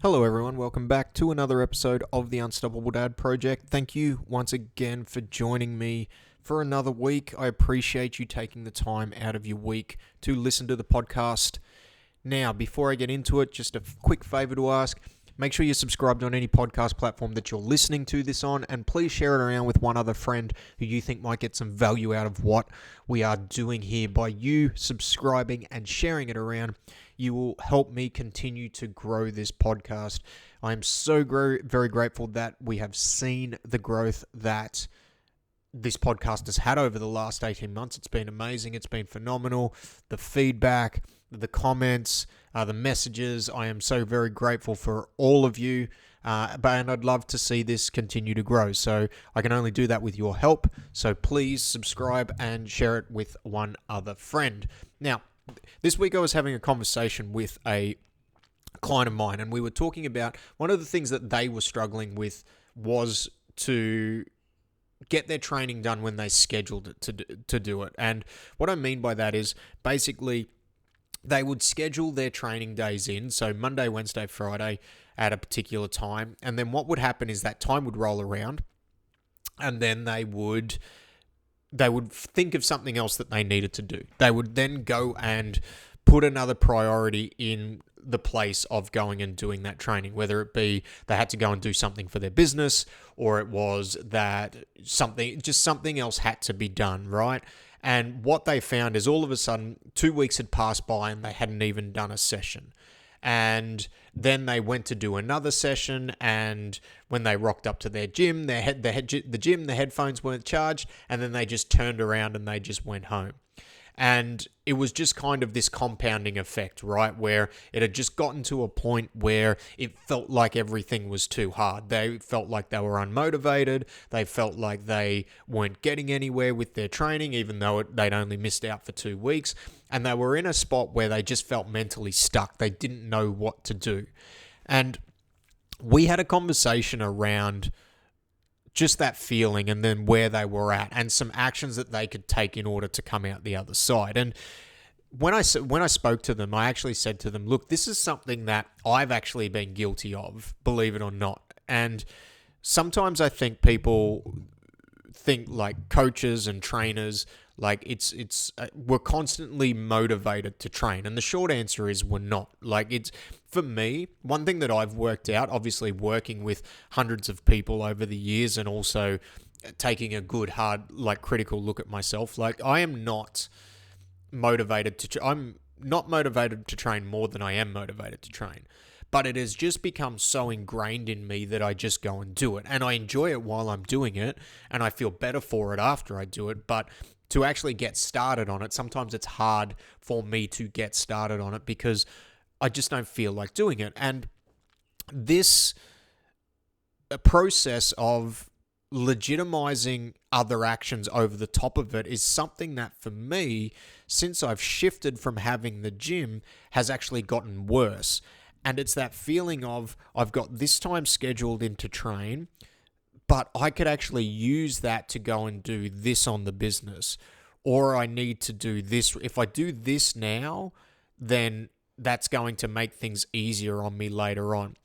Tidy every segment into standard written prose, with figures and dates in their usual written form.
Hello everyone, welcome back to another episode of the Unstoppable Dad Project. Thank you once again for joining me for another week. I appreciate you taking the time out of your week to listen to the podcast. Now, before I get into it, just a quick favor to ask. Make sure you're subscribed on any podcast platform that you're listening to this on, and please share it around with one other friend who you think might get some value out of what we are doing here. By you subscribing and sharing it around, you will help me continue to grow this podcast. I am so very grateful that we have seen the growth that this podcast has had over the last 18 months. It's been amazing. It's been phenomenal. The feedback, the comments, the messages. I am so very grateful for all of you. And I'd love to see this continue to grow. So I can only do that with your help. So please subscribe and share it with one other friend. Now, this week I was having a conversation with a client of mine, and we were talking about one of the things that they were struggling with was to get their training done when they scheduled it to do it. And what I mean by that is basically they would schedule their training days in, so Monday, Wednesday, Friday at a particular time, and then what would happen is that time would roll around, and then they would think of something else that they needed to do. They would then go and put another priority in the place of going and doing that training, whether it be they had to go and do something for their business, or it was that something else had to be done, right? And what they found is all of a sudden 2 weeks had passed by and they hadn't even done a session. And then they went to do another session, and when they rocked up to their gym, the headphones weren't charged, and then they just turned around and they just went home. And it was just kind of this compounding effect, right? Where it had just gotten to a point where it felt like everything was too hard. They felt like they were unmotivated. They felt like they weren't getting anywhere with their training, even though they'd only missed out for 2 weeks. And they were in a spot where they just felt mentally stuck. They didn't know what to do. And we had a conversation around just that feeling, and then where they were at, and some actions that they could take in order to come out the other side. And when I spoke to them, I actually said to them, look, this is something that I've actually been guilty of, believe it or not. And sometimes I think people think like coaches and trainers, like we're constantly motivated to train. And the short answer is we're not. For me, one thing that I've worked out, obviously working with hundreds of people over the years, and also taking a good, hard, critical look at myself, I'm not motivated to train more than I am motivated to train. But it has just become so ingrained in me that I just go and do it. And I enjoy it while I'm doing it, and I feel better for it after I do it. But to actually get started on it, sometimes it's hard for me to get started on it because I just don't feel like doing it. And this process of legitimizing other actions over the top of it is something that, for me, since I've shifted from having the gym, has actually gotten worse. And it's that feeling of, I've got this time scheduled in to train, but I could actually use that to go and do this on the business. Or I need to do this. If I do this now, then that's going to make things easier on me later on.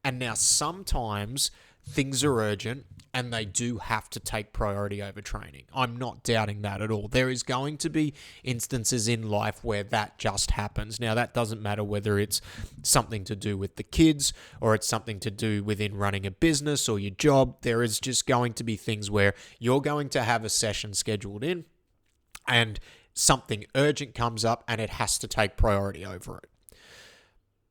And now sometimes things are urgent and they do have to take priority over training. I'm not doubting that at all. There is going to be instances in life where that just happens. Now, that doesn't matter whether it's something to do with the kids or it's something to do within running a business or your job. There is just going to be things where you're going to have a session scheduled in and something urgent comes up and it has to take priority over it.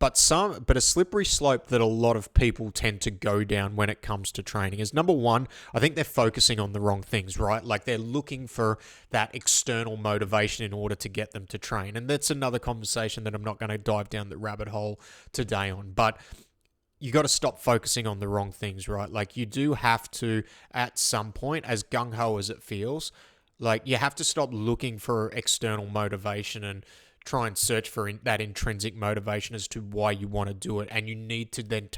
But a slippery slope that a lot of people tend to go down when it comes to training is, number one, I think they're focusing on the wrong things, right? Like they're looking for that external motivation in order to get them to train. And that's another conversation that I'm not going to dive down the rabbit hole today on. But you got to stop focusing on the wrong things, right? Like you do have to, at some point, as gung-ho as it feels, like you have to stop looking for external motivation and try and search for that intrinsic motivation as to why you want to do it. And you need to then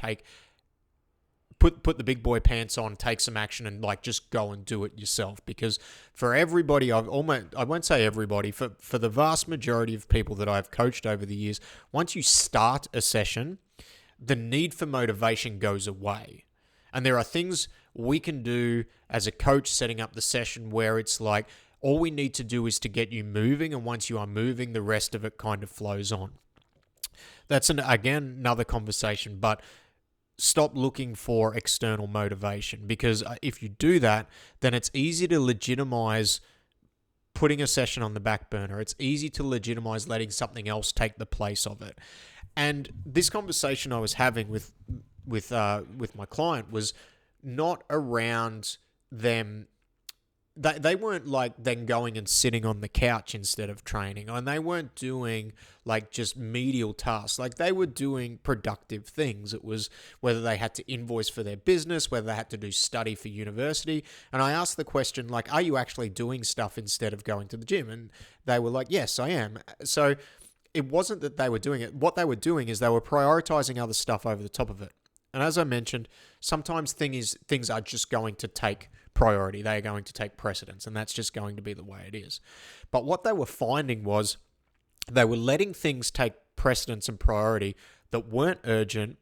put the big boy pants on, take some action, and just go and do it yourself. Because for everybody, I won't say everybody, for the vast majority of people that I've coached over the years, once you start a session, the need for motivation goes away. And there are things we can do as a coach setting up the session where it's like, all we need to do is to get you moving. And once you are moving, the rest of it kind of flows on. That's, again, another conversation. But stop looking for external motivation, because if you do that, then it's easy to legitimize putting a session on the back burner. It's easy to legitimize letting something else take the place of it. And this conversation I was having with my client was not around them. They weren't like then going and sitting on the couch instead of training, and they weren't doing like just medial tasks. Like, they were doing productive things. It was whether they had to invoice for their business, whether they had to do study for university. And I asked the question, like, are you actually doing stuff instead of going to the gym? And they were like, yes, I am. So it wasn't that they were doing it. What they were doing is they were prioritizing other stuff over the top of it. And as I mentioned, sometimes things are just going to take priority. They are going to take precedence, and that's just going to be the way it is. But what they were finding was they were letting things take precedence and priority that weren't urgent,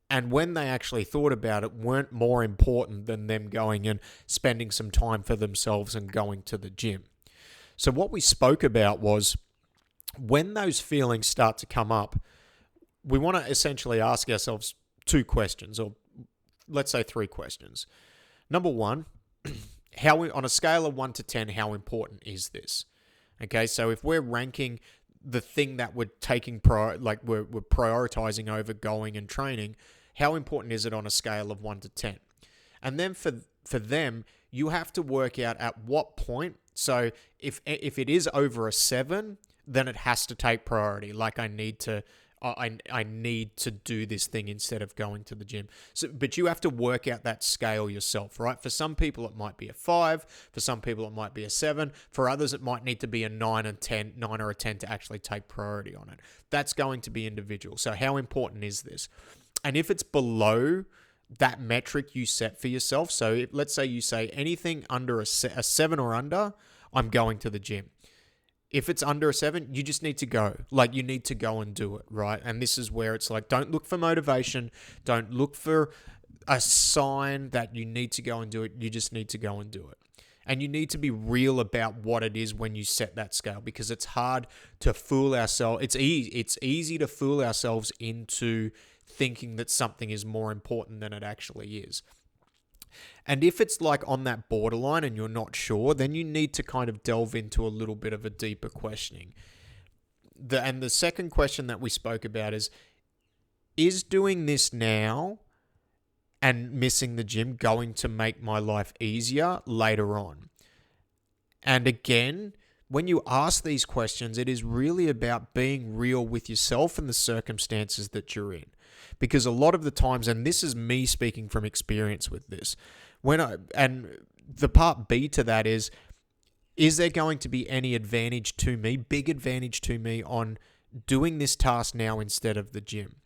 and when they actually thought about it, weren't more important than them going and spending some time for themselves and going to the gym. So what we spoke about was, when those feelings start to come up, we want to essentially ask ourselves two questions, or let's say three questions. Number one, on a scale of 1 to 10, how important is this? Okay, so if we're ranking the thing that we're taking, we're prioritizing over going and training, how important is it on a scale of 1 to 10? And then for them, you have to work out at what point. So if it is over a 7, then it has to take priority. Like, I need to do this thing instead of going to the gym. So, but you have to work out that scale yourself, right? For some people, it might be a 5. For some people, it might be a 7. For others, it might need to be a 9 or a 10 to actually take priority on it. That's going to be individual. So how important is this? And if it's below that metric you set for yourself, so let's say you say anything under a 7 or under, I'm going to the gym. If it's under a 7, you just need to go. Like, you need to go and do it, right? And this is where it's like, don't look for motivation. Don't look for a sign that you need to go and do it. You just need to go and do it. And you need to be real about what it is when you set that scale, because it's hard to fool ourselves. It's easy to fool ourselves into thinking that something is more important than it actually is. And if it's like on that borderline and you're not sure, then you need to kind of delve into a little bit of a deeper questioning. And the second question that we spoke about is doing this now and missing the gym going to make my life easier later on? And again, when you ask these questions, it is really about being real with yourself and the circumstances that you're in. Because a lot of the times, and this is me speaking from experience with this, and the part B to that is there going to be any advantage to me, big advantage to me, on doing this task now instead of the gym?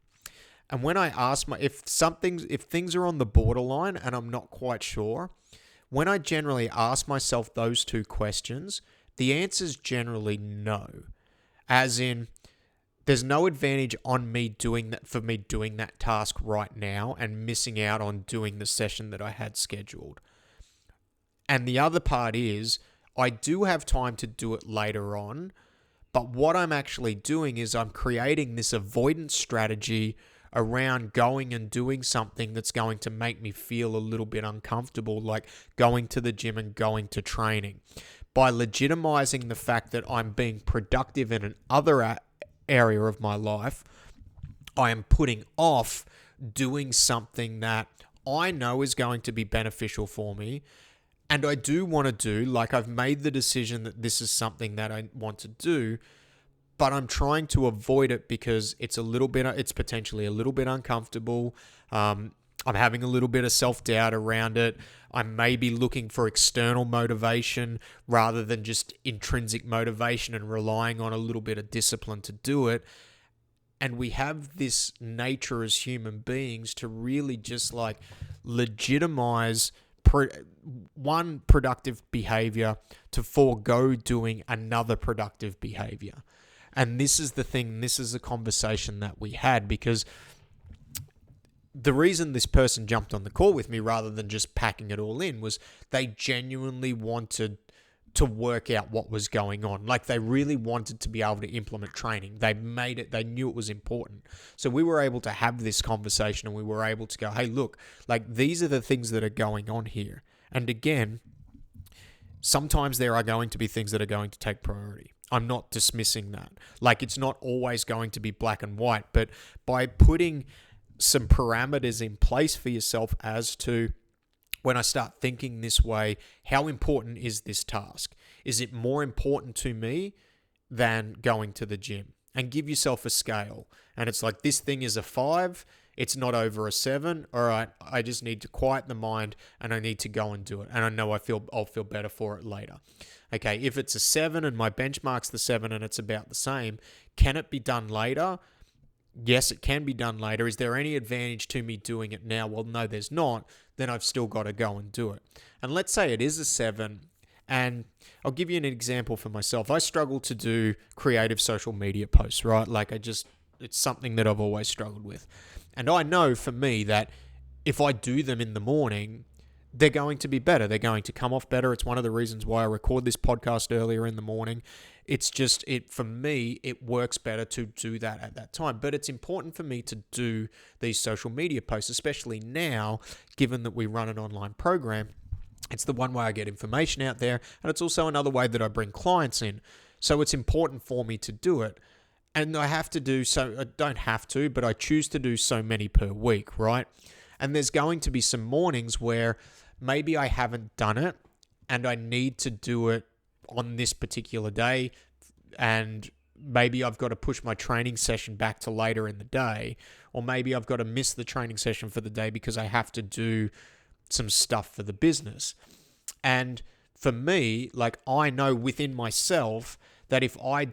And when I ask if things are on the borderline and I'm not quite sure, when I generally ask myself those two questions, the answer's generally no. As in, there's no advantage on me doing that task right now and missing out on doing the session that I had scheduled. And the other part is, I do have time to do it later on, but what I'm actually doing is I'm creating this avoidance strategy around going and doing something that's going to make me feel a little bit uncomfortable, like going to the gym and going to training. By legitimizing the fact that I'm being productive in another area of my life, I am putting off doing something that I know is going to be beneficial for me. And I do want to do, like, I've made the decision that this is something that I want to do, but I'm trying to avoid it because it's potentially a little bit uncomfortable. I'm having a little bit of self-doubt around it. I may be looking for external motivation rather than just intrinsic motivation and relying on a little bit of discipline to do it. And we have this nature as human beings to really just like legitimize one productive behavior to forego doing another productive behavior. And this is the thing, this is the conversation that we had, because the reason this person jumped on the call with me rather than just packing it all in was they genuinely wanted to work out what was going on. Like they really wanted to be able to implement training. They knew it was important. So we were able to have this conversation and we were able to go, hey, look, like these are the things that are going on here. And again, sometimes there are going to be things that are going to take priority. I'm not dismissing that. Like it's not always going to be black and white, but by putting some parameters in place for yourself as to when I start thinking this way, how important is this task? Is it more important to me than going to the gym? And give yourself a scale. And it's like, this thing is a 5. It's not over a 7. All right, I just need to quiet the mind and I need to go and do it. And I know I'll feel better for it later. Okay, if it's a 7 and my benchmark's the 7 and it's about the same, can it be done later? Yes, it can be done later. Is there any advantage to me doing it now? Well, no, there's not. Then I've still got to go and do it. And let's say it is a 7. And I'll give you an example for myself. I struggle to do creative social media posts, right? Like it's something that I've always struggled with. And I know for me that if I do them in the morning, they're going to be better. They're going to come off better. It's one of the reasons why I record this podcast earlier in the morning. It's just, for me, it works better to do that at that time. But it's important for me to do these social media posts, especially now, given that we run an online program. It's the one way I get information out there, and it's also another way that I bring clients in. So it's important for me to do it. And I have to do so, I don't have to, but I choose to do so many per week, right? And there's going to be some mornings where maybe I haven't done it and I need to do it on this particular day, and maybe I've got to push my training session back to later in the day, or maybe I've got to miss the training session for the day because I have to do some stuff for the business. And for me, like I know within myself that if I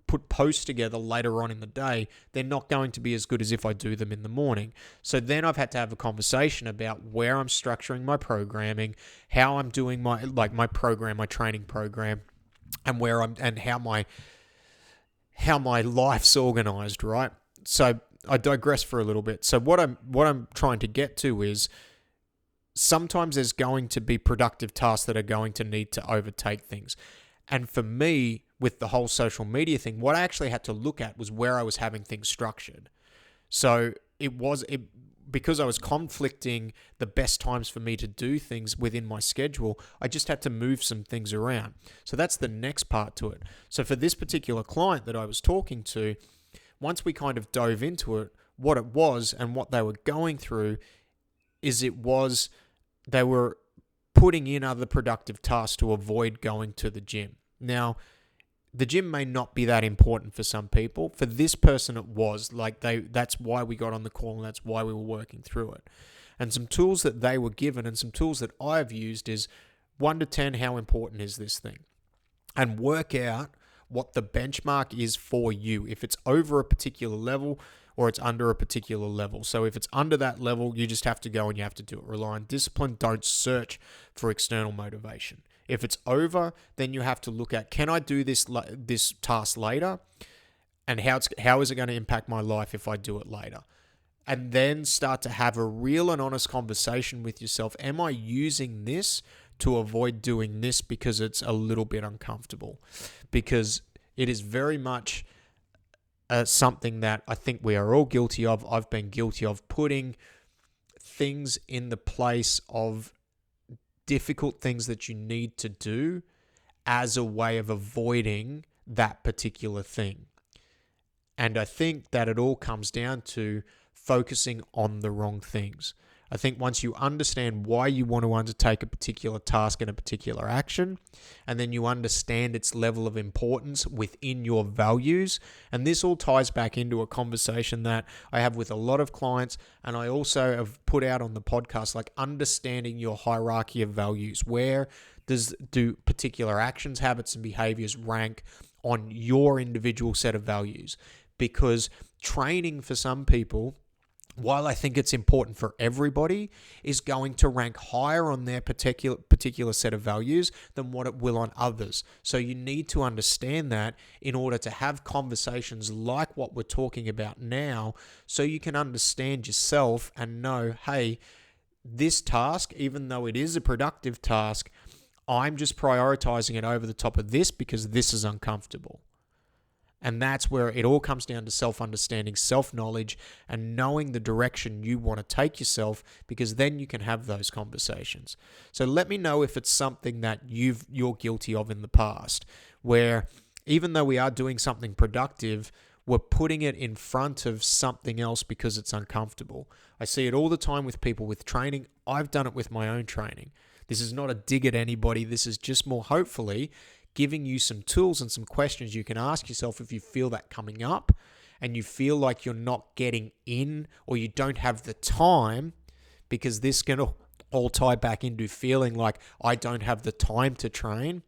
put posts together later on in the day, they're not going to be as good as if I do them in the morning. So then I've had to have a conversation about where I'm structuring my programming, how I'm doing my training program, and how my life's organized, right? So I digress for a little bit. So what I'm trying to get to is sometimes there's going to be productive tasks that are going to need to overtake things. And for me, with the whole social media thing, what I actually had to look at was where I was having things structured. So because I was conflicting the best times for me to do things within my schedule, I just had to move some things around. So that's the next part to it. So for this particular client that I was talking to, once we kind of dove into it, what it was and what they were going through is they were putting in other productive tasks to avoid going to the gym. Now, the gym may not be that important for some people. For this person, it was. That's why we got on the call and that's why we were working through it. And some tools that they were given and some tools that I've used is 1 to 10, how important is this thing? And work out what the benchmark is for you. If it's over a particular level or it's under a particular level. So if it's under that level, you just have to go and you have to do it. Rely on discipline. Don't search for external motivation. If it's over, then you have to look at, can I do this task later? And how is it going to impact my life if I do it later? And then start to have a real and honest conversation with yourself. Am I using this to avoid doing this because it's a little bit uncomfortable? Because it is very much something that I think we are all guilty of. I've been guilty of putting things in the place of difficult things that you need to do as a way of avoiding that particular thing. And I think that it all comes down to focusing on the wrong things. I think once you understand why you want to undertake a particular task and a particular action, and then you understand its level of importance within your values, and this all ties back into a conversation that I have with a lot of clients, and I also have put out on the podcast, like understanding your hierarchy of values. Where do particular actions, habits, and behaviors rank on your individual set of values? Because training for some people while I think it's important for everybody, is going to rank higher on their particular set of values than what it will on others. So you need to understand that in order to have conversations like what we're talking about now, so you can understand yourself and know, hey, this task, even though it is a productive task, I'm just prioritizing it over the top of this because this is uncomfortable. And that's where it all comes down to self-understanding, self-knowledge, and knowing the direction you want to take yourself, because then you can have those conversations. So let me know if it's something that you're guilty of in the past, where even though we are doing something productive, we're putting it in front of something else because it's uncomfortable. I see it all the time with people with training. I've done it with my own training. This is not a dig at anybody. This is just more, hopefully, giving you some tools and some questions you can ask yourself if you feel that coming up and you feel like you're not getting in or you don't have the time, because this can all tie back into feeling like I don't have the time to train.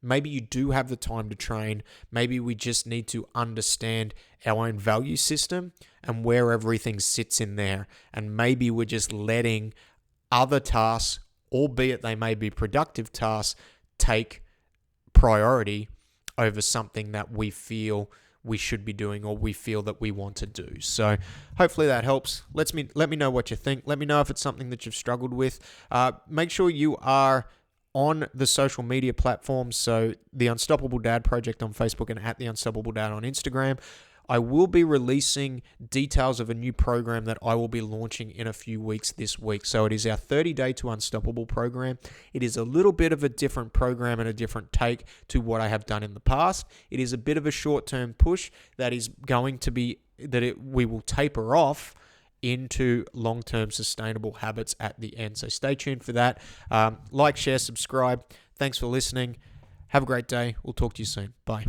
Maybe you do have the time to train. Maybe we just need to understand our own value system and where everything sits in there. And maybe we're just letting other tasks, albeit they may be productive tasks, take priority over something that we feel we should be doing or we feel that we want to do. So hopefully that helps. Let me know what you think. Let me know if it's something that you've struggled with. Make sure you are on the social media platforms. So the Unstoppable Dad Project on Facebook and at the Unstoppable Dad on Instagram. I will be releasing details of a new program that I will be launching in a few weeks this week. So it is our 30-day to Unstoppable program. It is a little bit of a different program and a different take to what I have done in the past. It is a bit of a short-term push that is going to be we will taper off into long-term sustainable habits at the end. So stay tuned for that. Like, share, subscribe. Thanks for listening. Have a great day. We'll talk to you soon. Bye.